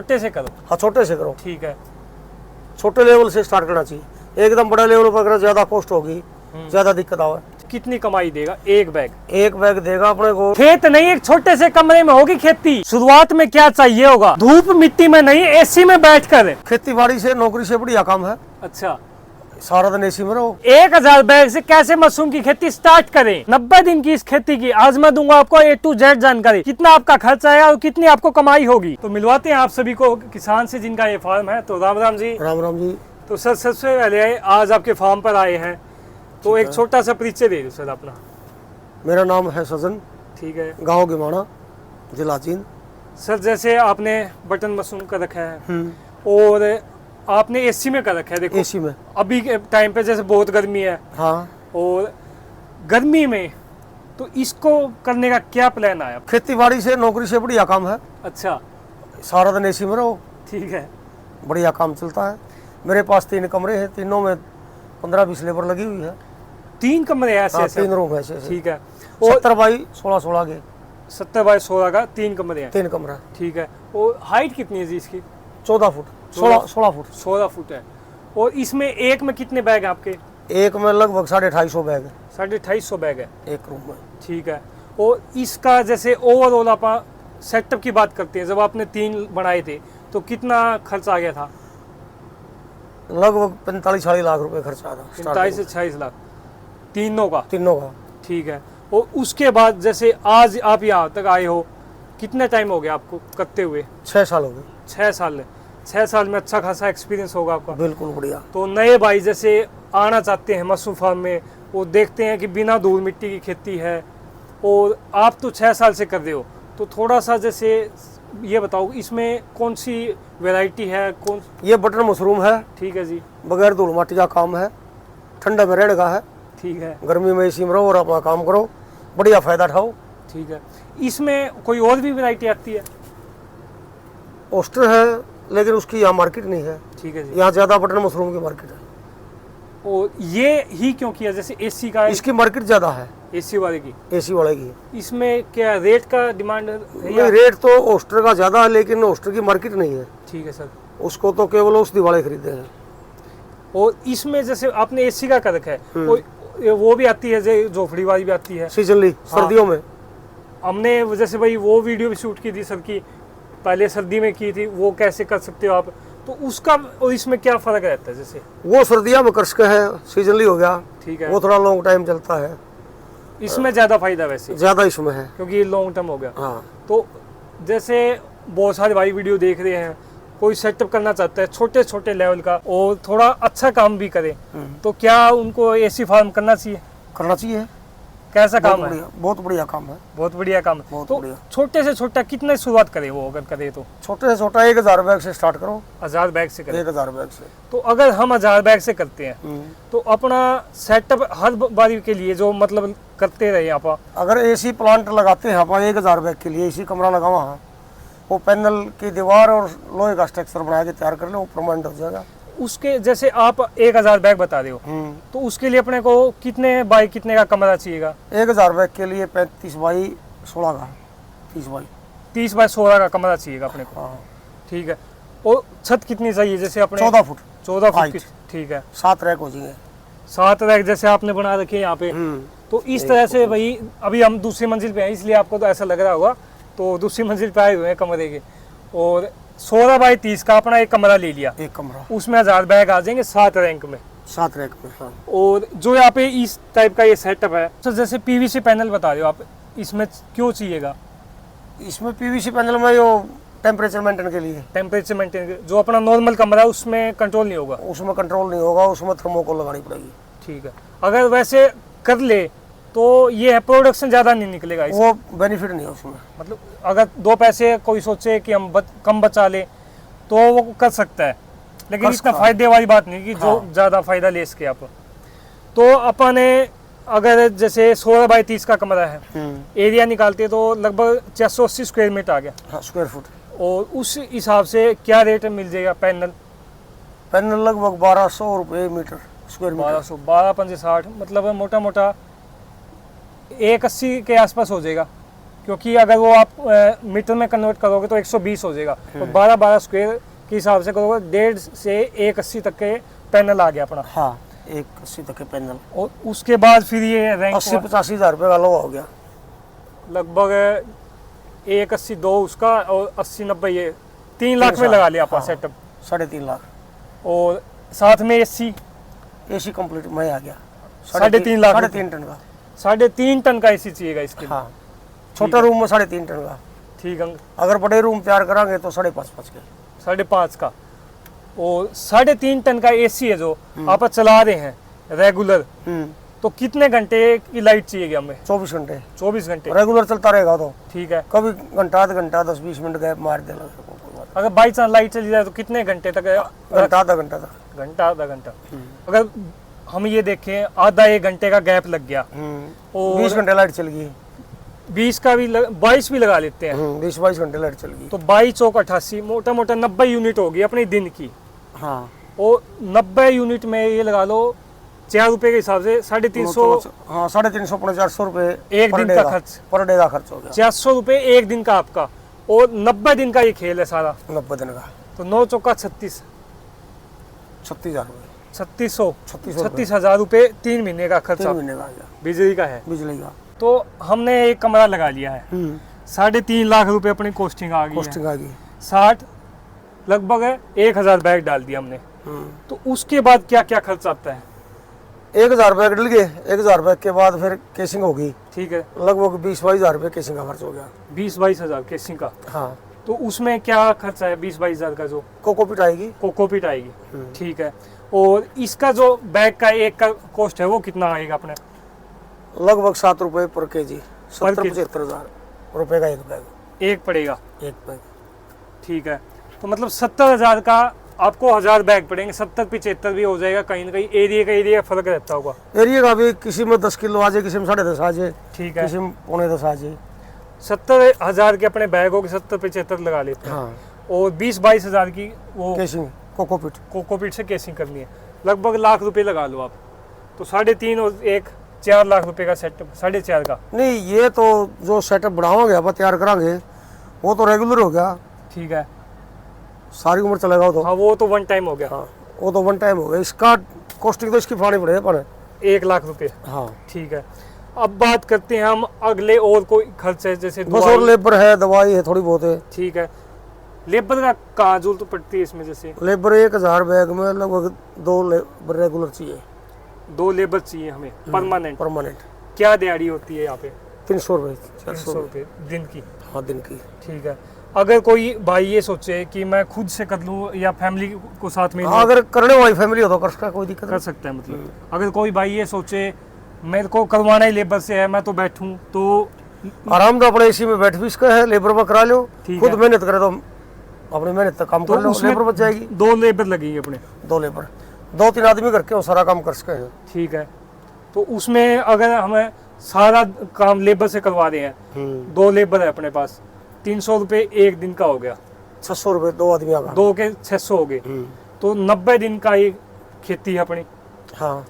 छोटे से करो। हाँ छोटे से करो, ठीक है। छोटे लेवल से स्टार्ट करना चाहिए। एकदम बड़ा लेवल पर अगर ज्यादा कॉस्ट होगी, ज्यादा दिक्कत आवे। कितनी कमाई देगा एक बैग? एक बैग देगा अपने को, खेत नहीं, एक छोटे से कमरे में होगी खेती। शुरुआत में क्या चाहिए होगा? धूप मिट्टी में नहीं, एसी में बैठ कर। खेती बाड़ी से नौकरी से बढ़िया काम है। अच्छा, सारा दिन एसी में रहो। 1000 बैग से कैसे मशरूम की खेती स्टार्ट करें? 90 दिन की इस खेती की आज मैं दूंगा आपको A to Z जानकारी, कितना आपका खर्च आएगा और कितनी आपको कमाई होगी। तो मिलवाते हैं आप सभी को किसान से जिनका ये फार्म है। तो राम राम जी। राम राम जी। तो सर सबसे पहले आज आपके फार्म पर आए हैं, तो एक छोटा सा परिचय दे दो सर अपना। मेरा नाम है सजन, ठीक है। गाँव गिमाना, जिला जींद। सर जैसे आपने बटन मशरूम का रखा है और आपने एसी में कर रखा है। देखो एसी में अभी के टाइम पे जैसे बहुत गर्मी है, हाँ, और गर्मी में तो इसको करने का क्या प्लान आया? खेती बाड़ी से नौकरी से बढ़िया काम है। अच्छा, सारा दिन एसी में रहो, ठीक है। बढ़िया काम चलता है। मेरे पास 3 कमरे हैं, तीनों में 15-20 लेबर लगी हुई है। 3 कमरे ऐसे हाँ, ऐसे? 3 रूम है ऐसे। ठीक है। और 70 बाई 16 के 70 बाय 16 का 3 कमरे हैं? 3 कमरा। ठीक है। और हाइट कितनी है जी इसकी? 14 फुट 16 फुट 16 फुट है। और इसमें एक में कितने बैग हैं आपके? एक में लगभग 250 बैग है, 250 बैग है एक रूम में। ठीक है। और इसका जैसे ओवरऑल आप सेटअप की बात करते हैं, जब आपने 3 बनाए थे तो कितना खर्च आ गया था? लगभग 45-40 लाख रुपए खर्चा था। 45 से 46 लाख तीनों का? तीनों का। ठीक है। और उसके बाद जैसे आज आप यहाँ तक आए हो, कितना टाइम हो गया आपको करते हुए? 6 साल हो गए। 6 साल। 6 साल में अच्छा खासा एक्सपीरियंस होगा आपका। बिल्कुल बढ़िया। तो नए भाई जैसे आना चाहते हैं मशरूम फार्म में, वो देखते हैं कि बिना धूल मिट्टी की खेती है, और आप तो 6 साल से कर रहे हो, तो थोड़ा सा जैसे ये बताओ इसमें कौन सी वैरायटी है? कौन? ये बटन मशरूम है। ठीक है जी। बगैर धूल माटी का काम है, ठंडा में रहने का है। ठीक है। गर्मी में एसी में रहो और अपना काम करो, बढ़िया फायदा उठाओ। ठीक है। इसमें कोई और भी वैरायटी आती है? ओस्टर है, लेकिन उसकी यहाँ मार्केट नहीं है। ठीक है जी। यहाँ ज्यादा बटन मशरूम की मार्केट है। और ये ही क्यों किया? जैसे एसी का, इसकी मार्केट ज्यादा है, एसी वाले की। एसी वाले की। इसमें क्या रेट का डिमांड है? नहीं, रेट तो ओस्टर का ज्यादा है, लेकिन ओस्टर की मार्केट नहीं है। ठीक है सर। उसको तो केवल औषधि वाले खरीदते हैं। और इसमें जैसे आपने एसी का कर रखा है, वो भी आती है जोफड़ी वाली भी आती है सीजनली, सर्दियों में। हमने जैसे भाई वो वीडियो भी शूट की थी सर की, पहले सर्दी में की थी, वो कैसे कर सकते हो आप? तो उसका और इसमें क्या फर्क रहता है? जैसे वो सर्दियों में कर्ष का है, सीजनली हो गया। ठीक है। वो थोड़ा लॉन्ग टाइम चलता है, इसमें ज्यादा फायदा वैसे ज्यादा इसमें है, क्योंकि ये लॉन्ग टर्म हो गया। हाँ। तो जैसे बहुत सारे भाई वीडियो देख रहे हैं, कोई सेटअप करना चाहता है छोटे छोटे लेवल का और थोड़ा अच्छा काम भी करे, तो क्या उनको एसी फार्म करना चाहिए? करना चाहिए। कैसा काम है? बहुत बढ़िया काम है। बहुत बढ़िया काम है। बहुत तो बढ़िया। छोटे से छोटा कितने शुरुआत करे वो, अगर करे तो? छोटे से छोटा 1000 बैग से स्टार्ट करो। 1000 बैग से करे? 1000 बैग से। तो अगर हम 1000 बैग से करते हैं तो अपना सेटअप हर बारी के लिए जो मतलब करते रहे आप, अगर एसी प्लांट लगाते हैं आप 1000 बैग के लिए, एसी कमरा लगावा है, वो पैनल की दीवार और लोहे का स्ट्रक्चर बना के तैयार कर ले, वो परमानेंट हो जाएगा। उसके जैसे आप 1000 बैग बता रहे हो, तो उसके लिए अपने को कितने बाई कितने का कमरा चाहिएगा? 1000 बैग के लिए 35 बाई 16 का, 30 बाई 16 का कमरा चाहिएगा अपने को। हाँ। ठीक है। और छत कितनी चाहिए? जैसे अपने 14 फुट 14 फुट की। ठीक है। 7 रैक हो जाएंगे। 7 रैक जैसे आपने बना रखे हैं यहाँ पे, तो इस तरह से भाई अभी हम दूसरी मंजिल पे हैं, इसलिए आपको तो ऐसा लग रहा होगा। तो दूसरी मंजिल पे आए हुए हैं कमरे के, और 16 बाई 30 का अपना एक कमरा ले लिया, एक कमरा, उसमें 1000 बैग आ जाएंगे 7 रैंक में। 7 रैक में, हाँ। और जो यहाँ पे इस टाइप का ये सेटअप है, तो जैसे पीवीसी पैनल बता रहे हो आप, इसमें क्यों चाहिएगा? इसमें पीवीसी पैनल में जो टेम्परेचर मेंटेन के लिए, टेम्परेचर मेंटेन, जो अपना नॉर्मल कमरा है उसमें कंट्रोल नहीं होगा? उसमें कंट्रोल नहीं होगा, उसमें थर्मोकोल लगानी पड़ेगी। ठीक है। अगर वैसे कर ले तो ये है प्रोडक्शन ज़्यादा नहीं निकलेगा इसमें? वो बेनिफिट नहीं है उसमें। मतलब अगर 2 पैसे कोई सोचे कि हम कम बचा ले तो वो कर सकता है, लेकिन इतना फायदे वाली बात नहीं कि जो ज़्यादा फायदा ले सके आप। तो अपन अगर जैसे 16 बाई 30 का कमरा है, एरिया निकालते तो लगभग 680 स्क्वायर मीटर आ गया। हाँ, स्क्वायर फुट। और उस हिसाब से क्या रेट मिल जाएगा पैनल? पैनल लगभग 1200 रुपये मीटर, स्क्वायर मीटर। 1200, 12 पंजे 60, मतलब मोटा मोटा 180 के आसपास हो जाएगा। क्योंकि अगर वो आप मीटर में कन्वर्ट करोगे तो 120 हो जाएगा, तो 12-12 स्क्वायर के हिसाब से करोगे 1.5 से 180 तक के पैनल आ गया अपना। हाँ 180 तक के पैनल। और उसके बाद फिर ये रैंक 80-85 हज़ार रुपये का लोहा हो गया लगभग 180 दो उसका और 80-90 ये 3 लाख में लगा लिया आपका सेटअप। 3.5 लाख। और साथ में एसी कंप्लीट में आ गया 3.5 लाख। 3.5 टन का। 3.5 टन का एसी चाहिएगा इसके लिए। हाँ छोटा रूम में 3.5 टन का। ठीक है। अगर बड़े रूम तैयार करांगे तो 5.5 के। 5.5 का। और 3.5 टन का एसी है जो आप चला रहे हैं रेगुलर, तो कितने घंटे की लाइट चाहिए हमें? 24 घंटे। 24 घंटे रेगुलर चलता रहेगा तो ठीक है। कभी घंटा आधा घंटा 10-20 मिनट गैप मार देना। अगर बाई चांस लाइट चली जाए तो कितने घंटे तक? घंटा आधा घंटा तक। घंटा आधा घंटा। अगर हम ये देखें आधा 1 घंटे का गैप लग गया और 20 घंटे लाइट चल गई, 20 का भी 22 भी लगा लेते हैं, 20-22 घंटे लाइट चल गई तो 22 चौक 88 मोटा मोटा 90 यूनिट होगी अपने दिन की। हाँ और 90 यूनिट में ये लगा लो 4 रुपए के हिसाब से 350। हाँ 350 400 रुपए एक दिन का खर्च, पर डे का खर्च हो गया। 400 रुपए एक दिन का आपका, और 90 दिन का ये खेल है सारा। 90 दिन का तो 9 चौका 36 हज़ार रुपये। 36 हजार रुपए 3 महीने का खर्चा 3 महीने का बिजली का है। बिजली का। तो हमने एक कमरा लगा लिया है, 3.5 लाख रुपए अपनी कॉस्टिंग आ गई। 60 लगभग 1000 बैग डाल दिया हमने। तो उसके बाद क्या क्या खर्च आता है? 1000 बैग डल गए। 1000 बैग के बाद फिर केसिंग होगी। ठीक है। लगभग 20-22 हज़ार रुपये केसिंग का खर्च हो गया। 20-22 हजार केसिंग का। हाँ तो उसमें क्या खर्चा है 20-22 हजार का? जो कोकोपीट आएगी। कोकोपीट आएगी। ठीक है। और इसका जो बैग का एक का कॉस्ट है वो कितना आएगा अपने? लगभग 7 रुपये पर केजी। 70-75 हज़ार रुपये का एक बैग। एक पड़ेगा एक बैग। ठीक है। तो मतलब 70 हजार का आपको 1000 बैग पड़ेंगे। 70-75 भी हो जाएगा। कहीं ना कहीं एरिया फर्क रहता होगा। एरिया का भी किसी में 10 किलो आ जाए, किसी में 10.5 आ जाए। ठीक है। किसी में 10.25 आ जाए। 70 हजार के अपने बैग हो के 70-75 लगा लेते हैं। हाँ। और 20-22 हजार की वो केसिंग कोकोपीट से केसिंग करनी है। लगभग लाख रुपए लगा लो आप। तो 3.5 और 4 लाख रुपए का सेटअप, 4.5 का। नहीं ये तो जो सेटअप बढ़ाओगे आप तैयार करांगे वो तो रेगुलर हो गया। ठीक है। सारी उम्र चलेगा वो तो। हाँ वो तो वन टाइम हो गया। हाँ वो तो वन टाइम हो गया। इसका कॉस्टिंग तो इसकी फाड़ी पड़ेगा पर 1 लाख रुपए। हाँ ठीक है। अब बात करते हैं हम अगले और कोई खर्च है जैसे बस और लेबर है, दवाई है, थोड़ी बहुत है। ठीक है। लेबर का काजूल तो पड़ती है इसमें? जैसे लेबर 1000 बैग में लगभग 2 लेबर रेगुलर चाहिए। 2 लेबर चाहिए हमें परमानेंट। क्या दिहाड़ी होती है यहाँ पे? 300 रुपये 400 रुपये दिन की। हाँ दिन की। ठीक है। अगर कोई भाई ये सोचे कि मैं खुद से कर लूँ या फैमिली को साथ में, हाँ, अगर करने वाली फैमिली हो तो कर सकता है, कोई दिक्कत कर सकता है। मतलब अगर कोई भाई ये सोचे मेरे को करवाना ही लेबर से है, मैं तो बैठूं, तो आराम तो अपने इसी में बैठ भी इसका है, लेबर पर करा लो। खुद मेहनत करे तो अपनी मेहनत तक काम कर लो, लेबर बच जाएगी। 2 लेबर लगेंगे अपने। 2 लेबर 2-3 आदमी करके वो सारा काम कर सके हैं। ठीक है। तो उसमें अगर हमें सारा काम लेबर से करवा रहे हैं, 2 लेबर है अपने पास, 300 रुपये एक दिन का हो गया। 600 रुपये 2 आदमी का। 2 के 600 हो गए। तो 90 दिन का ये खेती है अपनी। हाँ।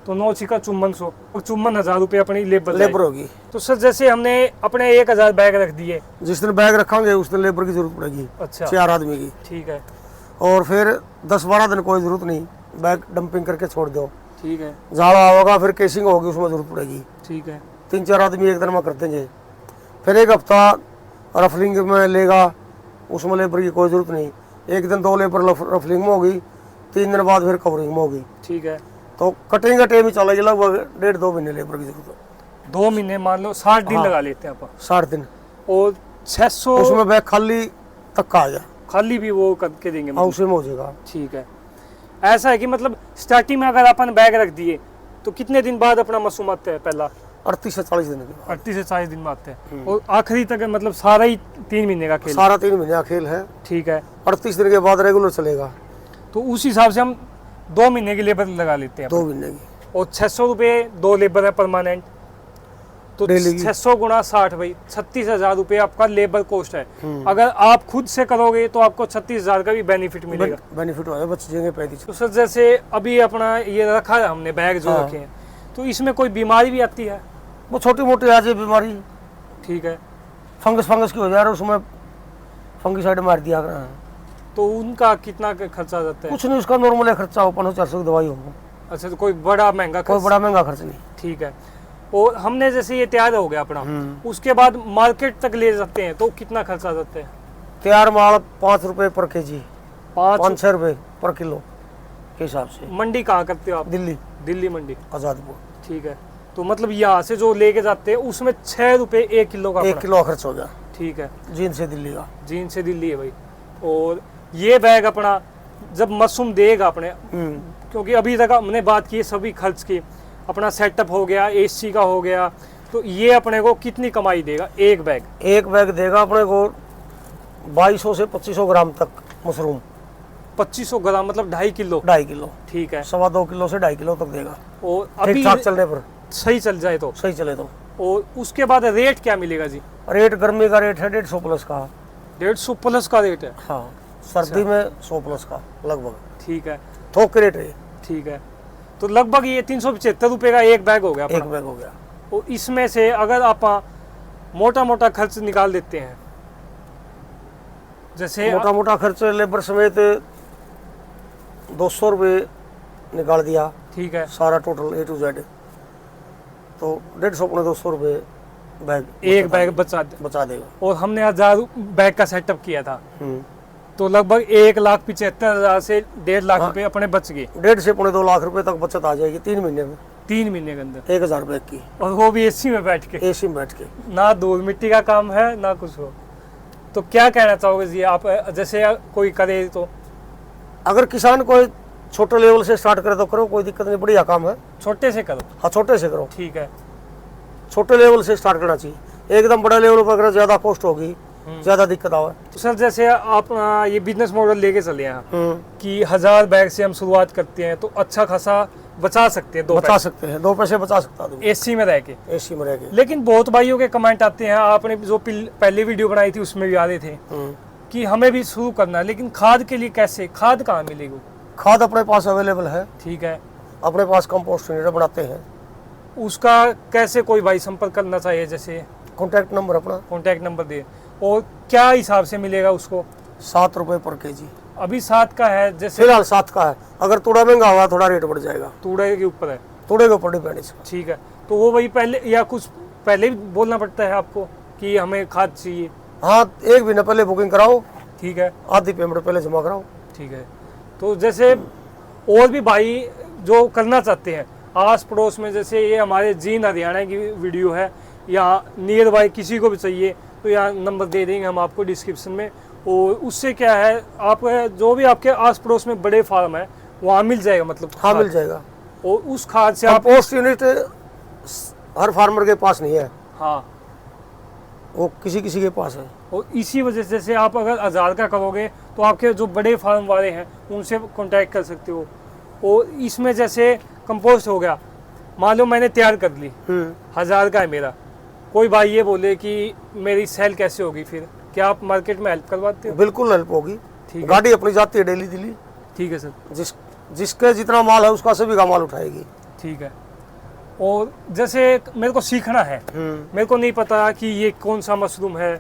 तो 9 छिका 5400 और 54,000 रुपये अपनी लेबर होगी। तो सर जैसे हमने अपने 1000 बैग रख दिए, जिस दिन बैग रखेंगे उस दिन लेबर की जरूरत पड़ेगी। अच्छा। 4 आदमी की। ठीक है। और फिर 10-12 दिन कोई जरूरत नहीं, बैग डंपिंग करके छोड़ दो। ठीक है। झाड़ा होगा फिर केसिंग होगी, उसमें जरूरत पड़ेगी। ठीक है। 3-4 आदमी एक दिन में कर देंगे। फिर 1 हफ्ता रफलिंग में लेगा, उसमें लेबर की कोई जरूरत नहीं। 1 दिन 2 लेबर रफलिंग में होगी, 3 दिन बाद फिर कवरिंग में होगी। ठीक है। तो कटिंग का टाइम ही चलेगा लगभग 1.5-2 महीने लेबर की जरूरत है। 2 महीने मान लो 60 दिन लगा लेते हैं अपन। 60 दिन। और 600 उसमें बैग खाली तक का आ जाए, खाली भी वो करके देंगे हाँ उसी में हो जाएगा। ठीक है। ऐसा है कि मतलब स्टार्टिंग में अगर अपन बैग रख दिए तो कितने दिन बाद अपना मसूम आता है? पहला 38 से 40 दिन। 38 से 40 दिन में आते हैं। और आखिरी तक मतलब सारा ही 3 महीने का खेल? सारा 3 महीने का खेल है। ठीक है। 38 दिन के बाद रेगुलर चलेगा। तो उस हिसाब से हम 2 महीने की लेबर लगा लेते हैं। 2 महीने की। और 600 रुपये 2 लेबर है परमानेंट। तो 600 गुणा 60 भाई 36,000 रुपये आपका लेबर कॉस्ट है। अगर आप खुद से करोगे तो आपको 36,000 का भी बेनिफिट मिलेगा। बेनिफिट होगा, बच जाएंगे 35। तो सर जैसे अभी अपना ये रखा है हमने बैग जो रखे हैं, तो इसमें कोई बीमारी भी आती है? वो छोटी मोटी आ जाए बीमारी। ठीक है। फंगस की हो जा रहा है, उसमें फंगिसाइड मार दिया करा है। तो उनका कितना खर्चा आ जाता है? कुछ नहीं, उसका नॉर्मल खर्चा हो 500-400 की दवाई हो। अच्छा, तो कोई बड़ा महंगा कोई बड़ा महंगा खर्च नहीं। ठीक है। और हमने जैसे ये तैयार हो गया अपना, उसके बाद मार्केट तक ले जाते हैं तो कितना खर्चा आ जाता है? तैयार माल 5 रुपए पर केजी, 5 5-6 रुपए पर किलो के हिसाब से। मंडी कहाँ करते हो आप? दिल्ली, दिल्ली मंडी, आजादपुर। ठीक है। तो मतलब यहाँ से जो लेके जाते हैं उसमें 6 रुपए 1 किलो का 1 किलो खर्च हो गया। ठीक है। जींद से दिल्ली का। जींद से दिल्ली है भाई। और ये बैग अपना जब मशरूम देगा अपने, क्योंकि अभी तक हमने बात की सभी खर्च की, अपना सेटअप हो गया, एसी का हो गया, तो ये अपने को कितनी कमाई देगा एक बैग? एक बैग देगा अपने को 2200 से 2500 ग्राम तक मशरूम। 2500 ग्राम मतलब 2.5 किलो? 2.5 किलो। ठीक है। 2.25 किलो से 2.5 किलो तक देगा। और अभी ठीक ठाक चलने पर, सही चल जाए तो? सही चले तो। और उसके बाद रेट क्या मिलेगा जी? रेट गर्मी का रेट है 150 प्लस का। 150 प्लस का रेट है? हाँ, सर्दी में 100 प्लस का लगभग। ठीक है। थोक के रेट है। ठीक है। तो लगभग ये 375 रुपए का एक बैग हो गया अपना। एक बैग हो गया। और इसमें से अगर आप मोटा मोटा खर्च निकाल देते हैं, जैसे मोटा मोटा खर्च लेबर समेत 200 रुपये निकाल दिया। ठीक है। सारा टोटल A to Z, तो 150-200 रुपये बैग, एक बैग बचा देगा। और हमने 1000 बैग का सेटअप किया था, तो लगभग 1,75,000 से 1.5 लाख रुपए अपने बच गए। 1.5 से 2.5 लाख रुपए तक बचत आ जाएगी 3 महीने में। 3 महीने के अंदर 1000 बैग की, और वो भी एसी में बैठ के? एसी में बैठ के। ना धूल मिट्टी का काम है ना कुछ हो। तो क्या कहना चाहोगे जी आप, जैसे कोई करे तो? अगर किसान कोई छोटे लेवल से स्टार्ट करे तो करो, कोई दिक्कत नहीं, बढ़िया काम है। छोटे से करो? हाँ, छोटे से करो। ठीक है। छोटे लेवल से स्टार्ट करना चाहिए। एकदम बड़ा लेवल पर अगर ज्यादा कॉस्ट होगी, ज्यादा दिक्कत आवे। तो सर जैसे आप ये बिजनेस मॉडल लेके चले हैं कि 1000 बैग से हम शुरुआत करते हैं, तो अच्छा खासा बचा सकते हैं, 2 बचा सकते हैं, 2 पैसे बचा सकता है एसी में रह के। एसी में रह के। लेकिन बहुत भाइयों के कमेंट आते हैं, आपने जो पहले वीडियो बनाई थी उसमें भी आ रहे थे कि हमें भी शुरू करना है, लेकिन खाद के लिए कैसे, खाद कहाँ मिलेगी? खाद अपने पास अवेलेबल है। ठीक है। अपने पास कंपोस्ट यूनिट बनाते हैं। उसका कैसे कोई भाई संपर्क करना चाहिए? जैसे कॉन्टैक्ट नंबर अपना, कॉन्टैक्ट नंबर दे। और क्या हिसाब से मिलेगा उसको? 7 रुपए पर केजी अभी 7 का है जैसे? फिलहाल 7 का है। अगर थोड़ा महंगा हुआ थोड़ा रेट बढ़ जाएगा। तूड़े के ऊपर है? तूड़े के ऊपर डिपेंड। ठीक है। तो वो वही पहले या कुछ पहले भी बोलना पड़ता है आपको कि हमें खाद चाहिए? हाँ, 1 महीना पहले बुकिंग कराओ। ठीक है। आधी पेमेंट पहले जमा कराओ। ठीक है। तो जैसे और भी भाई जो करना चाहते हैं आस पड़ोस में, जैसे ये हमारे जींद हरियाणा की वीडियो है, या नियर बाई किसी को भी चाहिए तो यहाँ नंबर दे देंगे हम आपको डिस्क्रिप्शन में। और उससे क्या है, आप जो भी आपके आस पड़ोस में बड़े फार्म है वहाँ मिल जाएगा, मतलब हाँ मिल जाएगा। और उस खाद से आप कंपोस्ट यूनिट हर फार्मर के पास नहीं है। हाँ, वो किसी किसी के पास है। और इसी वजह से जैसे आप अगर 1000 का करोगे तो आपके जो बड़े फार्म वाले हैं उनसे कांटेक्ट कर सकते हो। और इसमें जैसे कंपोस्ट हो गया, मान लो मैंने तैयार कर ली, 1000 का है मेरा, कोई भाई ये बोले कि मेरी सेल कैसे होगी, फिर क्या आप मार्केट में हेल्प करवाते हो? बिल्कुल हेल्प होगी। ठीक है। गाड़ी अपनी जाती है डेली दिल्ली। ठीक है सर। जिसके जितना माल है उसका सभी का माल उठाएगी। ठीक है। और जैसे मेरे को सीखना है, मेरे को नहीं पता कि ये कौन सा मशरूम है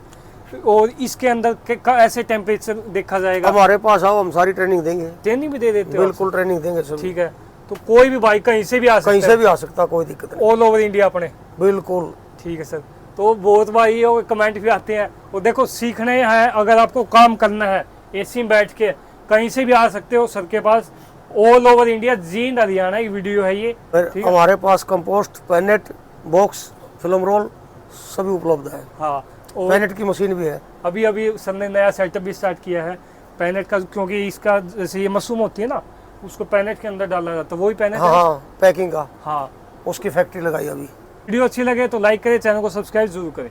और इसके अंदर ऐसे टेम्परेचर देखा जाएगा? हमारे पास आओ, हम सारी ट्रेनिंग देंगे। ट्रेनिंग भी दे देते हो? बिल्कुल ट्रेनिंग देंगे सब। ठीक है। तो कोई भी भाई कहीं से भी आ सकता है? कहीं से भी आ सकता, कोई दिक्कत नहीं। ऑल ओवर इंडिया अपने? बिल्कुल। ठीक है सर। तो बहुत भाई कमेंट भी आते हैं, और देखो सीखने हैं, अगर आपको काम करना है एसी में बैठ के कहीं से भी आ सकते हो सर के पास। All over India, Jind Haryana की वीडियो है ये। हमारे पास कंपोस्ट, पैनेट, बॉक्स, फिल्म रोल सभी उपलब्ध है। हाँ, और पैनेट की मशीन भी है। अभी अभी सर ने नया सेटअप भी स्टार्ट किया है पैनेट का, क्योंकि इसका जैसे ये मशरूम होती है ना, उसको पैनेट के अंदर डाला जाता है, वही पैनेट है। हाँ, पैकिंग का। हाँ, उसकी फैक्ट्री लगाई अभी। वीडियो अच्छी लगे तो लाइक करें, चैनल को सब्सक्राइब जरूर करें।